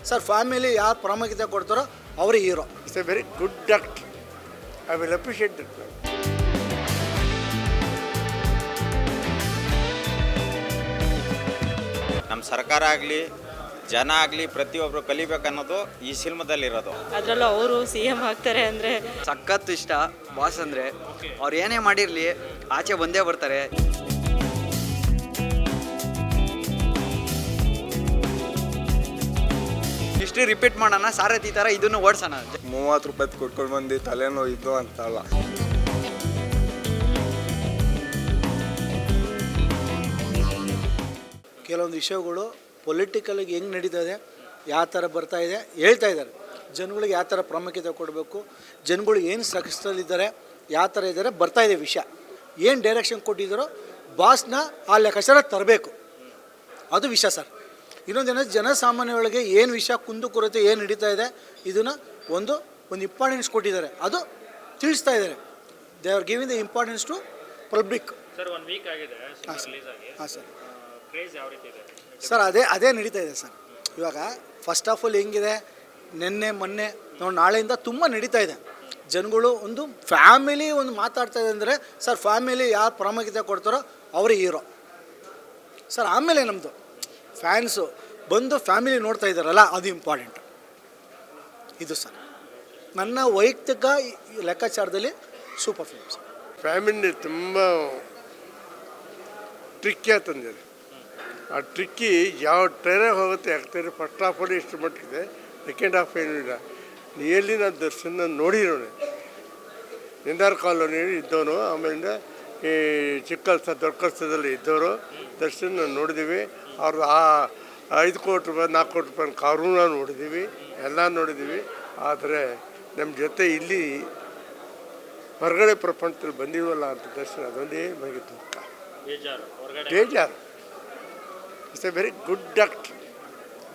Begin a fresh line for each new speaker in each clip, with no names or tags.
Sir family ಯಾರು ಪ್ರಾಮುಖ್ಯತೆ ಕೊಡ್ತಾರೋ ಅವರೇ hero.
It's A very good act. I will appreciate that.
ನಮ್ಮ ಸರ್ಕಾರ ಆಗಲಿ ಜನ ಆಗಲಿ ಪ್ರತಿಯೊಬ್ಬರು ಕಲಿಬೇಕನ್ನೋದು ಈ ಸಿನಿಮಾದಲ್ಲಿರೋದು.
ಅದರಲ್ಲೂ ಅವರು CM ಆಗ್ತಾರೆ ಅಂದರೆ
ಸಖತ್ ಇಷ್ಟ ಬಾಸ್ ಅಂದರೆ. ಅವ್ರು ಏನೇ ಮಾಡಿರಲಿ ಆಚೆ ಬಂದೇ ಬರ್ತಾರೆ. ಹಿಸ್ಟ್ರಿ ರಿಪೀಟ್ ಮಾಡೋಣ, ಸಾರಥಿ ಥರ ಇದನ್ನು ಓಡಿಸೋಣ.
30 ರೂಪಾಯಿ ಕೊಟ್ಕೊಂಡು ಬಂದು ತಲೆನೋವು ಇದು ಅಂತಲ್ಲ.
ಕೆಲವೊಂದು ವಿಷಯಗಳು ಪೊಲಿಟಿಕಲ್ಗೆ ಹೆಂಗೆ ನಡೀತಾ ಇದೆ, ಯಾವ ಥರ ಬರ್ತಾ ಇದೆ ಹೇಳ್ತಾ ಇದ್ದಾರೆ. ಜನಗಳಿಗೆ ಯಾವ ಥರ ಪ್ರಾಮುಖ್ಯತೆ ಕೊಡಬೇಕು, ಜನಗಳು ಏನು ಸಕ್ಸಸ್ಸಲ್ಲಿದ್ದಾರೆ, ಯಾವ ಥರ ಇದ್ದಾರೆ ಬರ್ತಾ ಇದೆ ವಿಷಯ. ಏನು ಡೈರೆಕ್ಷನ್ ಕೊಟ್ಟಿದ್ದಾರೋ ಬಾಸ್ನ ಆ ಲೆಕ್ಕಾಚಾರ ತರಬೇಕು, ಅದು ವಿಷಯ ಸರ್. ಇನ್ನೊಂದೇನೋ ಜನಸಾಮಾನ್ಯಗಳಿಗೆ ಏನು ವಿಷಯ ಕುಂದುಕೊರತೆ ಏನು ನಡೀತಾ ಇದೆ ಇದನ್ನು ಒಂದು ಇಂಪಾರ್ಟೆನ್ಸ್ ಕೊಟ್ಟಿದ್ದಾರೆ, ಅದು ತಿಳಿಸ್ತಾ ಇದ್ದಾರೆ. They are giving the importance to public.
Sir 1 week ಆಗಿದೆ
ಹಾಂ ಸರ್. ಹಾಂ ಸರ್.
ಕ್ರೇಜ್ ಯಾವ ರೀತಿ ಇದೆ
ಸರ್? ಅದೇ ನಡೀತಾ ಇದೆ ಸರ್. ಇವಾಗ ಫಸ್ಟ್ ಆಫ್ ಆಲ್ ಹೆಂಗಿದೆ, ನಿನ್ನೆ ಮೊನ್ನೆ ನೋಡಿ ನಾಳೆಯಿಂದ ತುಂಬ ನಡೀತಾ ಇದೆ. ಜನಗಳು ಒಂದು ಫ್ಯಾಮಿಲಿ ಒಂದು ಮಾತಾಡ್ತಾ ಇದೆ ಅಂದರೆ ಸರ್ ಫ್ಯಾಮಿಲಿ ಯಾರು ಪ್ರಾಮುಖ್ಯತೆ ಕೊಡ್ತಾರೋ ಅವರೇ ಹೀರೋ ಸರ್. ಆಮೇಲೆ ನಮ್ಮದು ಫ್ಯಾನ್ಸು ಬಂದು ಫ್ಯಾಮಿಲಿ ನೋಡ್ತಾ ಇದ್ದಾರಲ್ಲ, ಅದು ಇಂಪಾರ್ಟೆಂಟ್. ಇದು ಸರ್ ನನ್ನ ವೈಯಕ್ತಿಕ ಲೆಕ್ಕಾಚಾರದಲ್ಲಿ ಸೂಪರ್ ಫಿಲ್ಮ್ ಸರ್.
ಫ್ಯಾಮಿಲಿ ತುಂಬ ಟ್ರಿಕ್ಕಿ ತಂದಿದೆ. ಆ ಟ್ರಿಕ್ಕಿ ಯಾವ ಟ್ರೈನಾಗ ಹೋಗುತ್ತೆ ಆಗ್ತಾರೆ. ಫಸ್ಟ್ ಹಾಫಲ್ಲಿ ಇಷ್ಟು ಮಟ್ಟಿದೆ, ಸೆಕೆಂಡ್ ಹಾಫ್ ಏನೂ ಇಲ್ಲ. ನಿಯರ್ಲಿ ನಾನು ದರ್ಶನ ನೋಡಿರೋಣ. ನಿಂದಾರ್ ಕಾಲೋನಿ ಇದ್ದವನು, ಆಮೇಲಿಂದ ಈ ಚಿಕ್ಕಲ್ಸ ದೊಡ್ಡ ಕಲ್ಸದಲ್ಲಿ ಇದ್ದವರು ದರ್ಶನ ನೋಡಿದ್ದೀವಿ. ಅವ್ರದ್ದು ಆ 5 ಕೋಟಿ ರೂಪಾಯಿ 4 ಕೋಟಿ ರೂಪಾಯಿ ಕಾರೂನ ನೋಡಿದ್ದೀವಿ, ಎಲ್ಲ ನೋಡಿದ್ದೀವಿ. ಆದರೆ ನಮ್ಮ ಜೊತೆ ಇಲ್ಲಿ ಹೊರಗಡೆ ಪ್ರಪಂಚದಲ್ಲಿ ಬಂದಿವಲ್ಲ ಅಂತ ದರ್ಶನ, ಅದೊಂದೇ ನಮಗೆ ದುಃಖ, ಬೇಜಾರು. It's A very good act.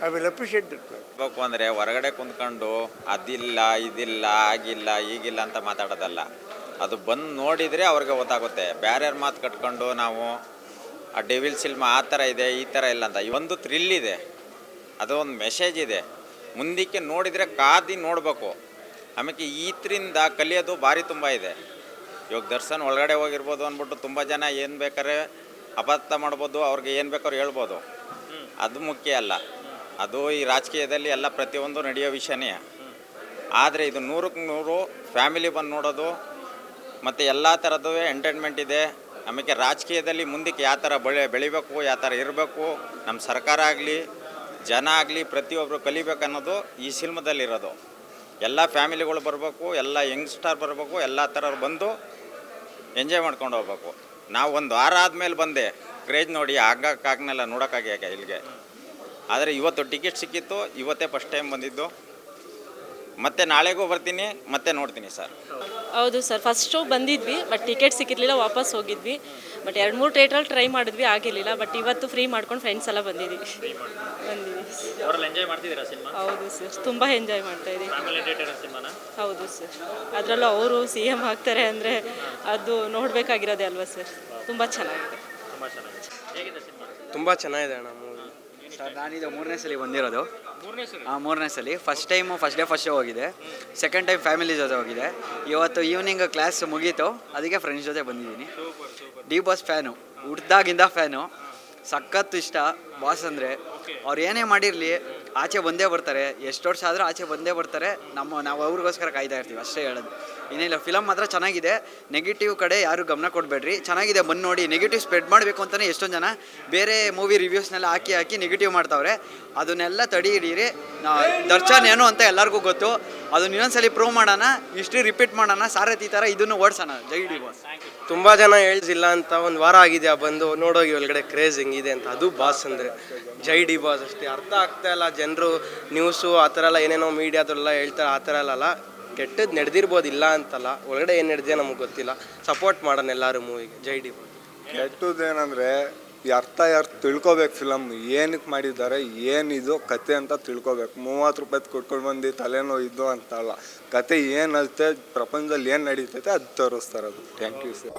I will appreciate that.
ಬೇಕು ಅಂದರೆ ಹೊರಗಡೆ ಕುಂತ್ಕೊಂಡು ಅದಿಲ್ಲ ಇದಿಲ್ಲ ಆಗಿಲ್ಲ ಈಗಿಲ್ಲ ಅಂತ ಮಾತಾಡೋದಲ್ಲ. ಅದು ಬಂದು ನೋಡಿದರೆ ಅವ್ರಿಗೆ ಗೊತ್ತಾಗುತ್ತೆ. ಬೇರೆಯವ್ರ ಮಾತು ಕಟ್ಕೊಂಡು ನಾವು ಆ ಡೆವಿಲ್ ಸಿನಿಮಾ ಆ ಥರ ಇದೆ ಈ ಥರ ಇಲ್ಲ ಅಂತ. ಒಂದು ಥ್ರಿಲ್ ಇದೆ, ಅದು ಒಂದು ಮೆಸೇಜ್ ಇದೆ. ಮುಂದಕ್ಕೆ ನೋಡಿದರೆ ಕಾದಿ ನೋಡಬೇಕು. ಆಮೇಲೆ ಈತರಿಂದ ಕಲಿಯೋದು ಭಾರಿ ತುಂಬ ಇದೆ. ಇವಾಗ ದರ್ಶನ್ ಒಳಗಡೆ ಹೋಗಿರ್ಬೋದು ಅಂದ್ಬಿಟ್ಟು ತುಂಬ ಜನ ಏನು ಬೇಕಾದ್ರೆ ಅಪಾರ್ಥ ಮಾಡ್ಬೋದು, ಅವ್ರಿಗೆ ಏನು ಬೇಕಾದ್ರೂ ಹೇಳ್ಬೋದು. ಅದು ಮುಖ್ಯ ಅಲ್ಲ. ಅದು ಈ ರಾಜಕೀಯದಲ್ಲಿ ಎಲ್ಲ ಪ್ರತಿಯೊಂದು ನಡೆಯೋ ವಿಷಯನೇ. ಆದರೆ ಇದು 100ಕ್ಕೆ 100 ಫ್ಯಾಮಿಲಿ ಬಂದು ನೋಡೋದು ಮತ್ತು ಎಲ್ಲ ಥರದ್ದು ಎಂಟರ್ಟೈನ್ಮೆಂಟ್ ಇದೆ. ಆಮೇಲೆ ರಾಜಕೀಯದಲ್ಲಿ ಮುಂದಕ್ಕೆ ಯಾವ ಥರ ಬೆಳಿಬೇಕು, ಯಾವ ಥರ ಇರಬೇಕು, ನಮ್ಮ ಸರ್ಕಾರ ಆಗಲಿ ಜನ ಆಗಲಿ ಪ್ರತಿಯೊಬ್ಬರು ಕಲಿಬೇಕನ್ನೋದು ಈ ಸಿನಿಮಾದಲ್ಲಿರೋದು. ಎಲ್ಲ ಫ್ಯಾಮಿಲಿಗಳು ಬರಬೇಕು, ಎಲ್ಲ ಯಂಗ್ಸ್ಟರ್ ಬರಬೇಕು, ಎಲ್ಲ ಥರವ್ರು ಬಂದು ಎಂಜಾಯ್ ಮಾಡ್ಕೊಂಡು ಹೋಗ್ಬೇಕು. ನಾವು 1 ವಾರ ಆದಮೇಲೆ ಬಂದೆ, ಕ್ರೇಜ್ ನೋಡಿ ಆಗಕ್ಕಾಗನೆಲ್ಲ ನೋಡೋಕ್ಕಾಗ್ಯಾಕೆ ಇಲ್ಲಿಗೆ. ಆದರೆ ಇವತ್ತು ಟಿಕೆಟ್ ಸಿಕ್ಕಿತ್ತು, ಇವತ್ತೇ ಫಸ್ಟ್ ಟೈಮ್ ಬಂದಿದ್ದು. ಮತ್ತೆ ನಾಳೆಗೂ ಬರ್ತೀನಿ, ಮತ್ತೆ ನೋಡ್ತೀನಿ ಸರ್.
ಹೌದು ಸರ್, ಫಸ್ಟ್ ಶೋ ಬಂದಿದ್ವಿ, ಬಟ್ ಟಿಕೆಟ್ ಸಿಕ್ಕಿರಲಿಲ್ಲ, ವಾಪಸ್ ಹೋಗಿದ್ವಿ. ಬಟ್ 2-3 ಥಿಯೇಟ್ರಲ್ಲಿ ಟ್ರೈ ಮಾಡಿದ್ವಿ, ಆಗಿರಲಿಲ್ಲ. ಬಟ್ ಇವತ್ತು ಫ್ರೀ ಮಾಡ್ಕೊಂಡು ಫ್ರೆಂಡ್ಸ್ ಎಲ್ಲ ಬಂದಿದ್ದೀವಿ.
ಅವರೆಲ್ಲ ಎಂಜಾಯ್ ಮಾಡ್ತಿದ್ದೀರಾ ಸಿನಿಮಾ?
ಹೌದು ಸರ್, ತುಂಬ ಎಂಜಾಯ್ ಮಾಡ್ತಾ ಇದ್ದೀವಿ.
ಫ್ಯಾಮಿಲಿ ಎಂಟರ್ಟೈನರ್ ಸಿನಿಮಾನ?
ಹೌದು ಸರ್. ಅದರಲ್ಲೂ ಅವರು CM ಆಗ್ತಾರೆ ಅಂದರೆ ಅದು ನೋಡಬೇಕಾಗಿರೋದೇ ಅಲ್ವಾ ಸರ್. ತುಂಬ ಚೆನ್ನಾಗಿದೆ.
ತುಂಬ ಚೆನ್ನಾಗಿದೆ. ಹೇಗಿದೆ ಸಿನಿಮಾ?
ತುಂಬ ಚೆನ್ನಾಗಿದೆ ಅಣ್ಣ ಮೂವಿ. ಸರ್ ನಾನಿದು 3ನೇ ಸಲ ಬಂದಿರೋದು. 3ನೇ ಸಲ. ಫಸ್ಟ್ ಡೇ ಫಸ್ಟ್ ಶೋ ಹೋಗಿದೆ. ಸೆಕೆಂಡ್ ಟೈಮ್ ಫ್ಯಾಮಿಲಿ ಜೊತೆ ಹೋಗಿದೆ. ಇವತ್ತು ಈವ್ನಿಂಗ್ ಕ್ಲಾಸ್ ಮುಗೀತು, ಅದಕ್ಕೆ ಫ್ರೆಂಡ್ಸ್ ಜೊತೆ ಬಂದಿದ್ದೀನಿ. ಡಿ ಬಾಸ್ ಫ್ಯಾನು, ಹುಡ್ದಾಗಿಂದ ಫ್ಯಾನು. ಸಖತ್ ಇಷ್ಟ ಬಾಸ್ ಅಂದರೆ. ಅವ್ರು ಏನೇ ಮಾಡಿರಲಿ ಆಚೆ ಬಂದೇ ಬರ್ತಾರೆ. ಎಷ್ಟು ವರ್ಷ ಆದರೂ ಆಚೆ ಬಂದೇ ಬರ್ತಾರೆ. ನಾವು ಅವ್ರಿಗೋಸ್ಕರ ಕಾಯ್ತಾ ಇರ್ತೀವಿ, ಅಷ್ಟೇ ಹೇಳೋದು. ಏನಿಲ್ಲ, ಫಿಲಮ್ ಮಾತ್ರ ಚೆನ್ನಾಗಿದೆ. ನೆಗೆಟಿವ್ ಕಡೆ ಯಾರು ಗಮನ ಕೊಡಬೇಡ್ರಿ. ಚೆನ್ನಾಗಿದೆ, ಬಂದು ನೋಡಿ. ನೆಗೆಟಿವ್ ಸ್ಪ್ರೆಡ್ ಮಾಡಬೇಕು ಅಂತಲೇ ಎಷ್ಟೊಂದು ಜನ ಬೇರೆ ಮೂವಿ ರಿವ್ಯೂಸ್ನೆಲ್ಲ ಹಾಕಿ ನೆಗೆಟಿವ್ ಮಾಡ್ತಾವ್ರೆ. ಅದನ್ನೆಲ್ಲ ತಡಿ ಹಿಡೀರಿ. ದರ್ಶನ್ ಏನು ಅಂತ ಎಲ್ಲರಿಗೂ ಗೊತ್ತು. ಅದನ್ನ ಇನ್ನೊಂದ್ಸಲಿ ಪ್ರೂವ್ ಮಾಡೋಣ, ಹಿಸ್ಟ್ರಿ ರಿಪೀಟ್ ಮಾಡೋಣ, ಸಾರಥಿ ಥರ ಇದನ್ನು ಓಡಿಸೋಣ. ಜೈ ಡಿ ಬಾಸ್.
ತುಂಬ ಜನ ಹೇಳ್ಸಿಲ್ಲ ಅಂತ 1 ವಾರ ಆಗಿದೆ ಬಂದು ನೋಡೋಗಿ ಒಳಗಡೆ ಕ್ರೇಜ್ ಹೆಂಗಿದೆ ಅಂತ. ಅದು ಬಾಸ್ ಅಂದರೆ ಜೈ ಡಿ ಬಾಸ್ ಅಷ್ಟೇ. ಅರ್ಥ ಆಗ್ತಾ ಇಲ್ಲ ಜನರು. ನ್ಯೂಸು ಆ ಥರ ಎಲ್ಲ ಏನೇನೋ ಮೀಡಿಯಾದಲ್ಲೆಲ್ಲ ಹೇಳ್ತಾರೆ, ಆ ಥರ ಎಲ್ಲ ಕೆಟ್ಟದ್ದು ನಡೆದಿರ್ಬೋದು, ಇಲ್ಲ ಅಂತಲ್ಲ. ಒಳಗಡೆ ಏನು ನಡೆದಿದೆ ನಮಗೆ ಗೊತ್ತಿಲ್ಲ. ಸಪೋರ್ಟ್ ಮಾಡೋಣ ಎಲ್ಲರೂ ಮೂವಿಗೆ. ಜೈ ಡಿ ಬಾಸ್.
ಕೆಟ್ಟದ್ದೇನೆಂದರೆ ಅರ್ಥ ಯಾರು ತಿಳ್ಕೊಬೇಕು. ಫಿಲಮ್ ಏನಕ್ಕೆ ಮಾಡಿದ್ದಾರೆ, ಏನಿದು ಕತೆ ಅಂತ ತಿಳ್ಕೊಬೇಕು. 30 ರೂಪಾಯಿ ಕೊಟ್ಕೊಂಡು ಬಂದು ತಲೆನೋವು ಇದು ಅಂತಲ್ಲ. ಕತೆ ಏನಾಗುತ್ತೆ, ಪ್ರಪಂಚದಲ್ಲಿ ಏನು ನಡೀತೈತೆ ಅದು ತೋರಿಸ್ತಾರೆ. ಅದು ಥ್ಯಾಂಕ್ ಯು ಸರ್.